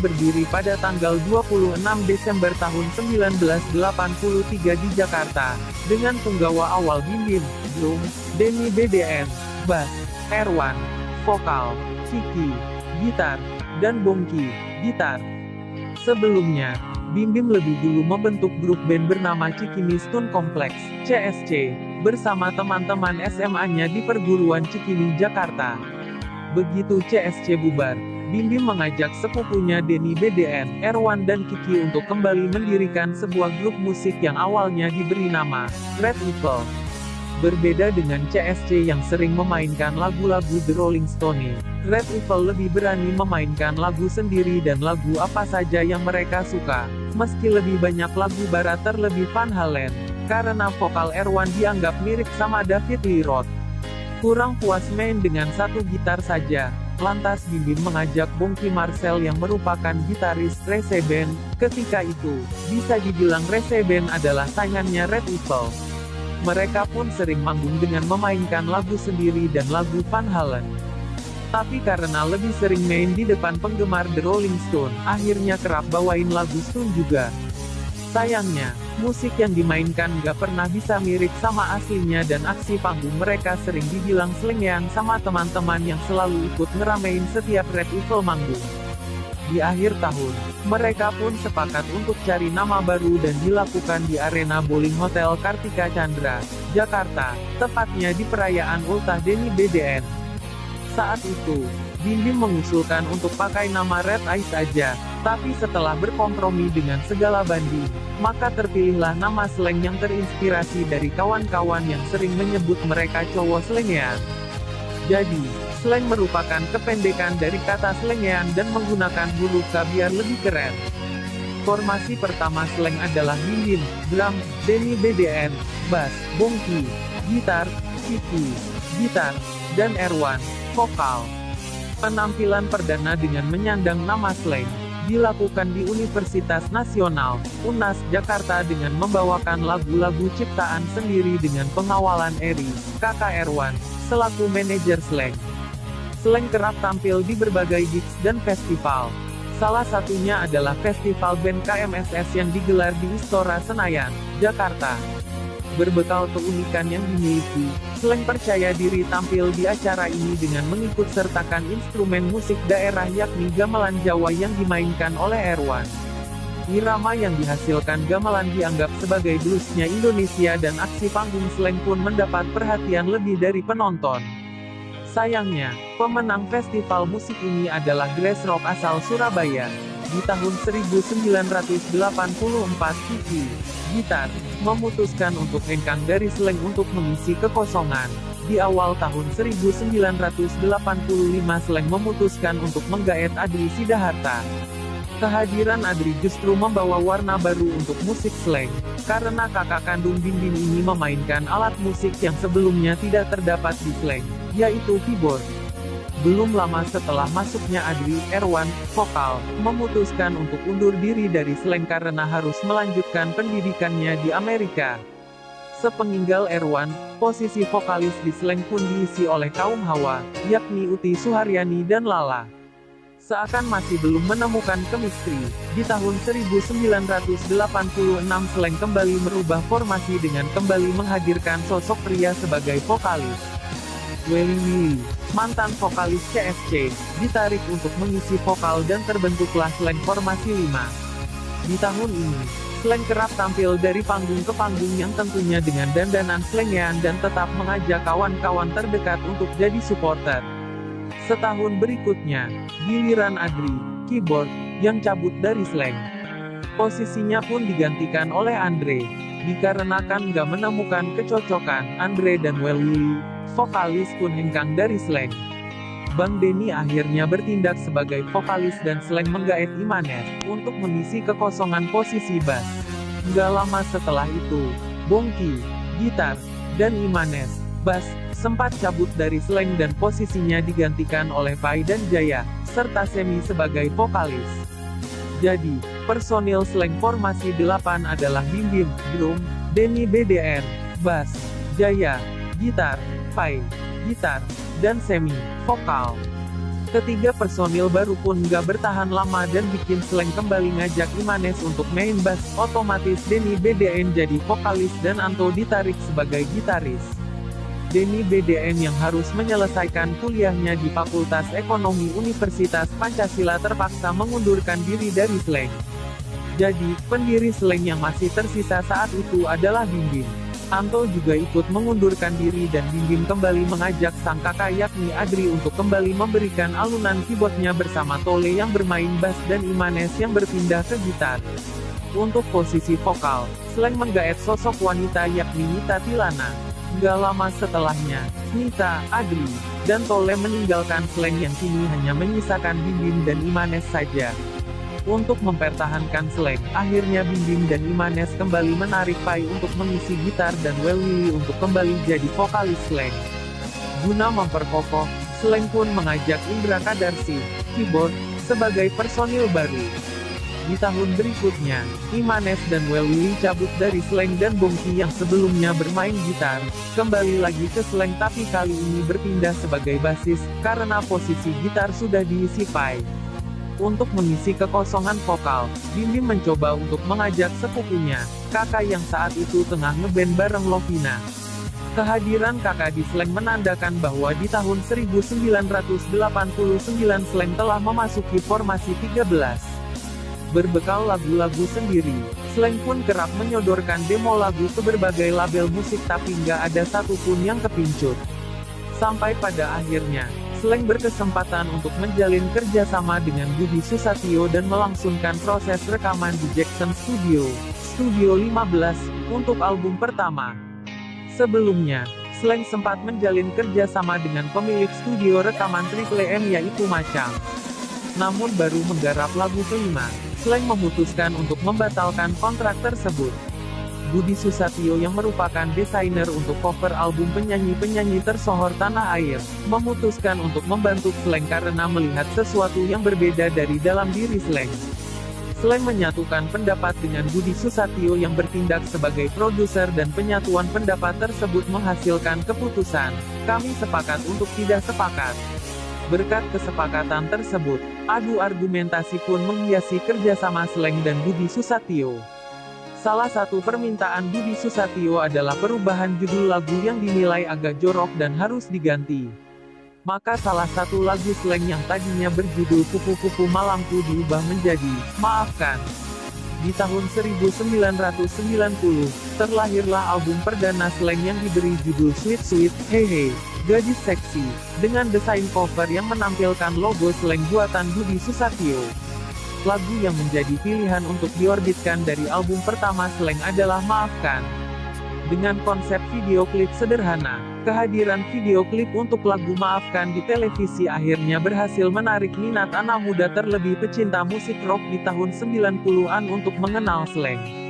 berdiri pada tanggal 26 Desember tahun 1983 di Jakarta, dengan penggawa awal Bim Bim, drum, Denny BDN, bass, Erwan, vokal, Kiki, gitar, dan Bongki, gitar. Sebelumnya, Bim Bim lebih dulu membentuk grup band bernama Cikini Stun Complex, CSC, bersama teman-teman SMA-nya di perguruan Cikini, Jakarta. Begitu CSC bubar, Bim Bim mengajak sepupunya Denny BDN, Erwan dan Kiki untuk kembali mendirikan sebuah grup musik yang awalnya diberi nama Red Evil. Berbeda dengan CSC yang sering memainkan lagu-lagu The Rolling Stones, Red Evil lebih berani memainkan lagu sendiri dan lagu apa saja yang mereka suka, meski lebih banyak lagu barat terlebih Van Halen, karena vokal Erwan dianggap mirip sama David Lee Roth. Kurang puas main dengan satu gitar saja, lantas Bim Bim mengajak Bongki Marcel yang merupakan gitaris Rese Band. Ketika itu, bisa dibilang Rese Band adalah saingannya Red Evil. Mereka pun sering manggung dengan memainkan lagu sendiri dan lagu Van Halen. Tapi karena lebih sering main di depan penggemar The Rolling Stone, akhirnya kerap bawain lagu Stone juga. Sayangnya, musik yang dimainkan nggak pernah bisa mirip sama aslinya dan aksi panggung mereka sering dibilang selengean sama teman-teman yang selalu ikut ngeramein setiap Red Evil manggung. Di akhir tahun, mereka pun sepakat untuk cari nama baru dan dilakukan di arena bowling Hotel Kartika Chandra, Jakarta, tepatnya di perayaan ultah Denny BDN. Saat itu, Bim Bim mengusulkan untuk pakai nama Red Eyes aja, tapi setelah berkompromi dengan segala banding, maka terpilihlah nama slang yang terinspirasi dari kawan-kawan yang sering menyebut mereka cowok selengean. Jadi, slang merupakan kependekan dari kata selengean dan menggunakan huruf K biar lebih keren. Formasi pertama slang adalah Bim Bim, drum, Denny BDN, bass, Bongki, gitar, Kiki, gitar, dan Erwan, vokal. Penampilan perdana dengan menyandang nama slang dilakukan di Universitas Nasional, UNAS, Jakarta dengan membawakan lagu-lagu ciptaan sendiri dengan pengawalan Eri, kakak Erwan, selaku manajer slang. Slang kerap tampil di berbagai gigs dan festival. Salah satunya adalah Festival Band KMSS yang digelar di Istora Senayan, Jakarta. Berbekal keunikan yang dimiliki, slang percaya diri tampil di acara ini dengan mengikut sertakan instrumen musik daerah yakni gamelan Jawa yang dimainkan oleh Erwan. Irama yang dihasilkan gamelan dianggap sebagai bluesnya Indonesia dan aksi panggung slang pun mendapat perhatian lebih dari penonton. Sayangnya, pemenang festival musik ini adalah Grass Rock asal Surabaya. Di tahun 1984 Kiki, gitar, memutuskan untuk hengkang dari slang untuk mengisi kekosongan. Di awal tahun 1985 slang memutuskan untuk menggaet Adri Sidaharta. Kehadiran Adri justru membawa warna baru untuk musik slang, karena kakak kandung Bim Bim ini memainkan alat musik yang sebelumnya tidak terdapat di slang, yaitu keyboard. Belum lama setelah masuknya Adri, Erwan, vokal, memutuskan untuk undur diri dari slang karena harus melanjutkan pendidikannya di Amerika. Sepeninggal Erwan, posisi vokalis di slang pun diisi oleh kaum hawa, yakni Uti Suharyani dan Lala. Seakan masih belum menemukan chemistry, di tahun 1986 slang kembali merubah formasi dengan kembali menghadirkan sosok pria sebagai vokalis. Welly Willy, mantan vokalis CSC, ditarik untuk mengisi vokal dan terbentuklah slang formasi 5. Di tahun ini, slang kerap tampil dari panggung ke panggung yang tentunya dengan dandanan slangean dan tetap mengajak kawan-kawan terdekat untuk jadi supporter. Setahun berikutnya, giliran Adri, keyboard, yang cabut dari slang. Posisinya pun digantikan oleh Andre. Dikarenakan nggak menemukan kecocokan, Andre dan Welly, vokalis pun hengkang dari slang. Bang Denny akhirnya bertindak sebagai vokalis dan slang menggaet Imanes untuk mengisi kekosongan posisi bass. Nggak lama setelah itu, Bongki, gitar, dan Imanes, bass, sempat cabut dari slang dan posisinya digantikan oleh Pai dan Jaya, serta Semi sebagai vokalis. Jadi, personil slang formasi 8 adalah Bim Bim, drum, Denny BDN, bass, Jaya, gitar, Pai, gitar, dan Semi, vokal. Ketiga personil baru pun nggak bertahan lama dan bikin Slank kembali ngajak Imanes untuk main bass, otomatis Denny BDN jadi vokalis dan Anto ditarik sebagai gitaris. Denny BDN yang harus menyelesaikan kuliahnya di Fakultas Ekonomi Universitas Pancasila terpaksa mengundurkan diri dari Slank. Jadi, pendiri Slank yang masih tersisa saat itu adalah Bim Bim. Anto juga ikut mengundurkan diri dan Bim Bim kembali mengajak sang kakak yakni Adri untuk kembali memberikan alunan keyboardnya bersama Tole yang bermain bass dan Imanes yang berpindah ke gitar. Untuk posisi vokal, Slank menggaet sosok wanita yakni Nita Tilana. Gak lama setelahnya, Nita, Adri, dan Tole meninggalkan Slank yang kini hanya menyisakan Bim Bim dan Imanes saja. Untuk mempertahankan Slank, akhirnya Bim Bim dan Imanes kembali menarik Pai untuk mengisi gitar dan Willy untuk kembali jadi vokalis Slank. Guna memperkokoh, Slank pun mengajak Indra Kadarsi, keyboard, sebagai personil baru. Di tahun berikutnya, Imanes dan Willy cabut dari Slank dan Bongki yang sebelumnya bermain gitar, kembali lagi ke Slank tapi kali ini berpindah sebagai basis, karena posisi gitar sudah diisi Pai. Untuk mengisi kekosongan vokal, Bim Bim mencoba untuk mengajak sepupunya, kakak yang saat itu tengah ngeband bareng Lovina. Kehadiran kakak di Slank menandakan bahwa di tahun 1989 Slank telah memasuki formasi 13. Berbekal lagu-lagu sendiri, Slank pun kerap menyodorkan demo lagu ke berbagai label musik tapi nggak ada satupun yang kepincut. Sampai pada akhirnya, Slank berkesempatan untuk menjalin kerjasama dengan Budi Susatyo dan melangsungkan proses rekaman di Jackson Studio, Studio 15, untuk album pertama. Sebelumnya, Slank sempat menjalin kerjasama dengan pemilik studio rekaman Triple M yaitu Macang. Namun baru menggarap lagu kelima, Slank memutuskan untuk membatalkan kontrak tersebut. Budi Susatyo yang merupakan desainer untuk cover album penyanyi-penyanyi tersohor tanah air, memutuskan untuk membantu Slank karena melihat sesuatu yang berbeda dari dalam diri Slank. Slank menyatukan pendapat dengan Budi Susatyo yang bertindak sebagai produser dan penyatuan pendapat tersebut menghasilkan keputusan, kami sepakat untuk tidak sepakat. Berkat kesepakatan tersebut, adu argumentasi pun menghiasi kerjasama Slank dan Budi Susatyo. Salah satu permintaan Budi Susatyo adalah perubahan judul lagu yang dinilai agak jorok dan harus diganti. Maka salah satu lagu Slank yang tadinya berjudul Kupu-Kupu Malamku diubah menjadi Maafkan. Di tahun 1990, terlahirlah album perdana Slank yang diberi judul Sweet Sweet, Hehe, Gadis Seksi, dengan desain cover yang menampilkan logo Slank buatan Budi Susatyo. Lagu yang menjadi pilihan untuk diorbitkan dari album pertama Slank adalah Maafkan. Dengan konsep video klip sederhana, kehadiran video klip untuk lagu Maafkan di televisi akhirnya berhasil menarik minat anak muda terlebih pecinta musik rock di tahun 90-an untuk mengenal Slank.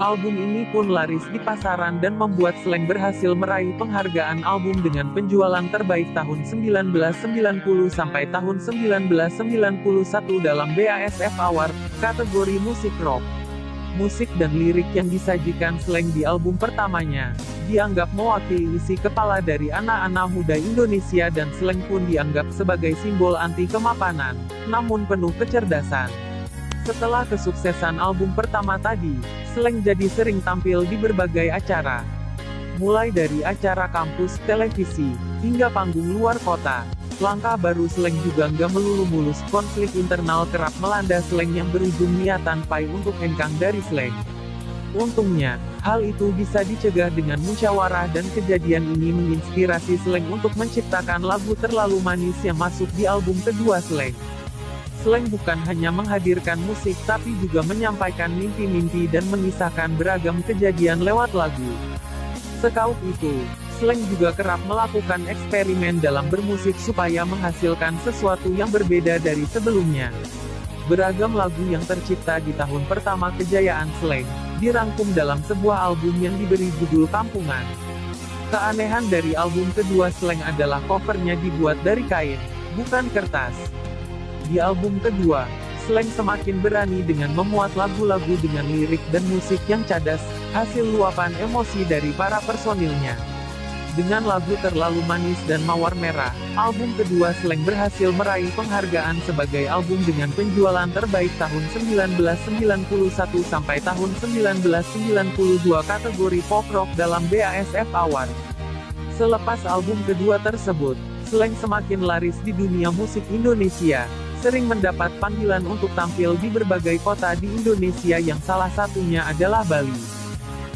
Album ini pun laris di pasaran dan membuat Slank berhasil meraih penghargaan album dengan penjualan terbaik tahun 1990 sampai tahun 1991 dalam BASF Award, kategori musik rock. Musik dan lirik yang disajikan Slank di album pertamanya, dianggap mewakili isi kepala dari anak-anak muda Indonesia dan Slank pun dianggap sebagai simbol anti kemapanan, namun penuh kecerdasan. Setelah kesuksesan album pertama tadi, Slank jadi sering tampil di berbagai acara. Mulai dari acara kampus, televisi, hingga panggung luar kota. Langkah baru Slank juga nggak melulu mulus, konflik internal kerap melanda Slank yang berujung niatan Pai untuk hengkang dari Slank. Untungnya, hal itu bisa dicegah dengan musyawarah dan kejadian ini menginspirasi Slank untuk menciptakan lagu Terlalu Manis yang masuk di album kedua Slank. Slank bukan hanya menghadirkan musik tapi juga menyampaikan mimpi-mimpi dan mengisahkan beragam kejadian lewat lagu. Sekaut itu, Slank juga kerap melakukan eksperimen dalam bermusik supaya menghasilkan sesuatu yang berbeda dari sebelumnya. Beragam lagu yang tercipta di tahun pertama kejayaan Slank, dirangkum dalam sebuah album yang diberi judul Kampungan. Keanehan dari album kedua Slank adalah covernya dibuat dari kain, bukan kertas. Di album kedua, Slank semakin berani dengan memuat lagu-lagu dengan lirik dan musik yang cadas, hasil luapan emosi dari para personilnya. Dengan lagu Terlalu Manis dan Mawar Merah, album kedua Slank berhasil meraih penghargaan sebagai album dengan penjualan terbaik tahun 1991 sampai tahun 1992 kategori pop rock dalam BASF Award. Selepas album kedua tersebut, Slank semakin laris di dunia musik Indonesia, sering mendapat panggilan untuk tampil di berbagai kota di Indonesia yang salah satunya adalah Bali.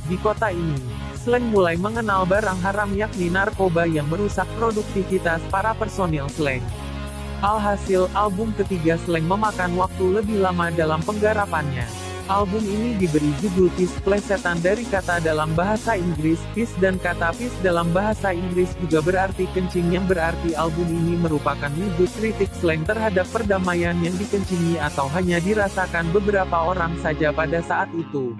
Di kota ini, Slank mulai mengenal barang haram yakni narkoba yang merusak produktivitas para personil Slank. Alhasil, album ketiga Slank memakan waktu lebih lama dalam penggarapannya. Album ini diberi judul Piss, plesetan dari kata dalam bahasa Inggris piss dan kata piss dalam bahasa Inggris juga berarti kencing, yang berarti album ini merupakan wujud kritik Slank terhadap perdamaian yang dikencingi atau hanya dirasakan beberapa orang saja pada saat itu.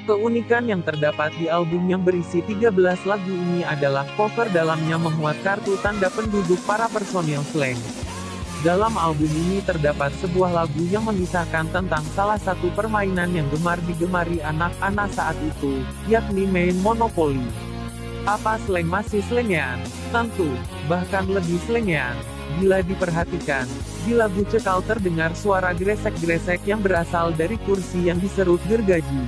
Keunikan yang terdapat di album yang berisi 13 lagu ini adalah cover dalamnya memuat kartu tanda penduduk para personil Slank. Dalam album ini terdapat sebuah lagu yang mengisahkan tentang salah satu permainan yang gemar digemari anak-anak saat itu, yakni main Monopoly. Apa Slank masih slengean? Tentu, bahkan lebih slengean. Bila diperhatikan, di lagu Cekal terdengar suara gresek-gresek yang berasal dari kursi yang diserut gergaji.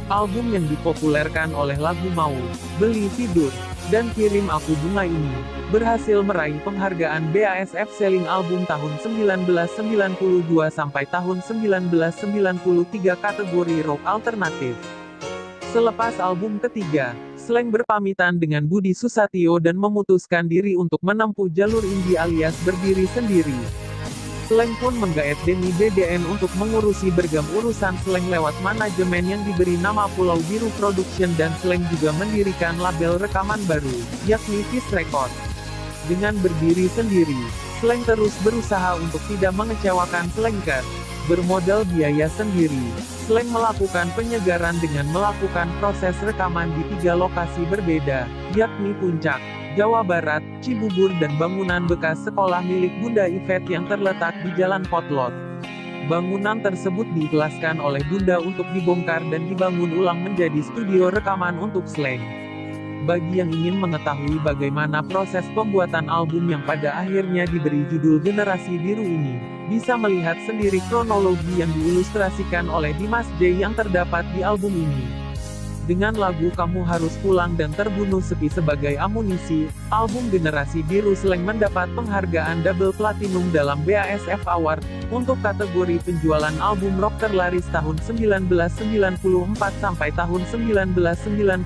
Album yang dipopulerkan oleh lagu Mau, Beli Tidur, dan Kirim Aku Bunga ini, berhasil meraih penghargaan BASF Selling Album tahun 1992 sampai tahun 1993 kategori rock alternatif. Selepas album ketiga, Slank berpamitan dengan Budi Susatyo dan memutuskan diri untuk menempuh jalur indie alias berdiri sendiri. Slank pun menggaet Denny BDN untuk mengurusi beragam urusan Slank lewat manajemen yang diberi nama Pulau Biru Production, dan Slank juga mendirikan label rekaman baru, yakni Piss Record. Dengan berdiri sendiri, Slank terus berusaha untuk tidak mengecewakan Slanker. Bermodal biaya sendiri, Slank melakukan penyegaran dengan melakukan proses rekaman di 3 lokasi berbeda, yakni Puncak, Jawa Barat, Cibubur, dan bangunan bekas sekolah milik Bunda Yvette yang terletak di Jalan Potlot. Bangunan tersebut diikhlaskan oleh Bunda untuk dibongkar dan dibangun ulang menjadi studio rekaman untuk Slank. Bagi yang ingin mengetahui bagaimana proses pembuatan album yang pada akhirnya diberi judul Generasi Biru ini, bisa melihat sendiri kronologi yang diilustrasikan oleh Dimas J yang terdapat di album ini. Dengan lagu Kamu Harus Pulang dan Terbunuh Sepi sebagai amunisi, album Generasi Biru Slank mendapat penghargaan double platinum dalam BASF Award, untuk kategori penjualan album rock terlaris tahun 1994 sampai tahun 1995.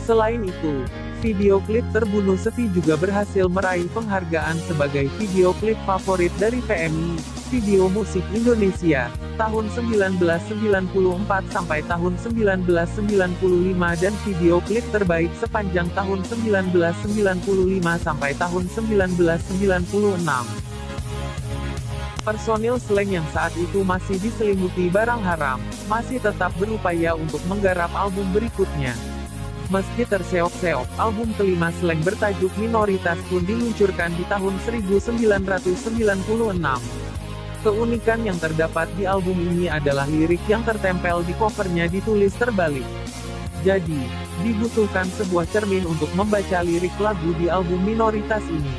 Selain itu, video klip Terbunuh Sepi juga berhasil meraih penghargaan sebagai video klip favorit dari PMI, Video Musik Indonesia, tahun 1994 sampai tahun 1995 dan video klip terbaik sepanjang tahun 1995 sampai tahun 1996. Personil Slank yang saat itu masih diselimuti barang haram, masih tetap berupaya untuk menggarap album berikutnya. Meski terseok-seok, album kelima Slank bertajuk Minoritas pun diluncurkan di tahun 1996. Keunikan yang terdapat di album ini adalah lirik yang tertempel di covernya ditulis terbalik. Jadi, dibutuhkan sebuah cermin untuk membaca lirik lagu di album Minoritas ini.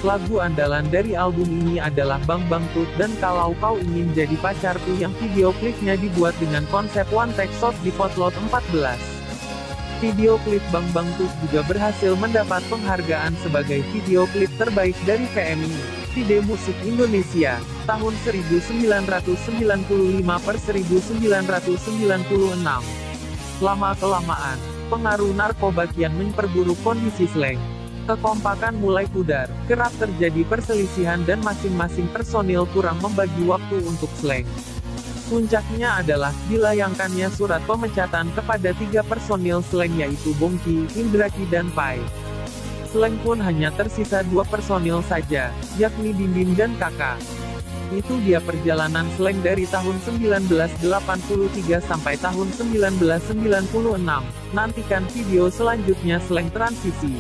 Lagu andalan dari album ini adalah Bang Bang Tut dan Kalau Kau Ingin Jadi Pacarku, yang video klipnya dibuat dengan konsep one take shot di Potlot 14. Video klip Bang Bang Tut juga berhasil mendapat penghargaan sebagai video klip terbaik dari PMI, Video Musik Indonesia, tahun 1995/1996. Lama-kelamaan, pengaruh narkoba kian memperburuk kondisi Slank. Kekompakan mulai pudar, kerap terjadi perselisihan dan masing-masing personil kurang membagi waktu untuk Slank. Puncaknya adalah dilayangkannya surat pemecatan kepada 3 personil Slank, yaitu Bongki, Indraki, dan Pai. Slank pun hanya tersisa 2 personil saja, yakni Bim Bim dan Kakak. Itu dia perjalanan Slank dari tahun 1983 sampai tahun 1996. Nantikan video selanjutnya Slank Transisi.